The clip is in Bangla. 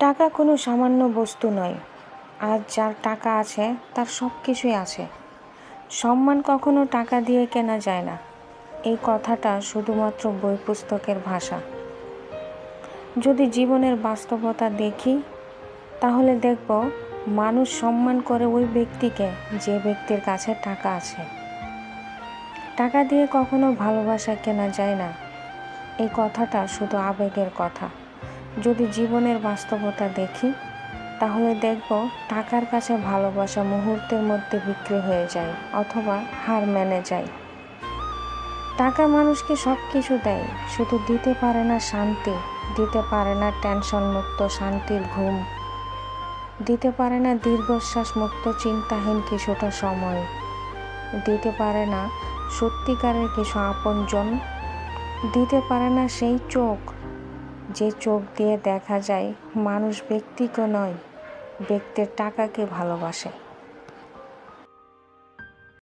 টাকা কোনো সামান্য বস্তু নয়। আজ যার টাকা আছে তার সব কিছুই আছে। সম্মান কখনো টাকা দিয়ে কেনা যায় না। এই কথাটা শুধুমাত্র বই পুস্তকের ভাষা। যদি জীবনের বাস্তবতা দেখি তাহলে দেখব মানুষ সম্মান করে ওই ব্যক্তিকে যে ব্যক্তির কাছে টাকা আছে। টাকা দিয়ে কখনো ভালোবাসা কেনা যায় না। এই কথাটা শুধু আবেগের কথা। যদি জীবনের বাস্তবতা দেখি তাহলে দেখব টাকার কাছে ভালোবাসা মুহূর্তের মধ্যে বিক্রি হয়ে যায় অথবা হার মেনে যায়। টাকা মানুষকে সব কিছু দেয়, শুধু দিতে পারে না শান্তি, দিতে পারে না টেনশন মুক্ত শান্তির ঘুম, দিতে পারে না দীর্ঘশ্বাস মুক্ত চিন্তাহীন কিছুটা সময়, দিতে পারে না সত্যিকারের কিছু আপনজন, দিতে পারে না সেই চোখ যে চোখ দিয়ে দেখা যায় মানুষ ব্যক্তিকে নয়, ব্যক্তির টাকাকে ভালোবাসে।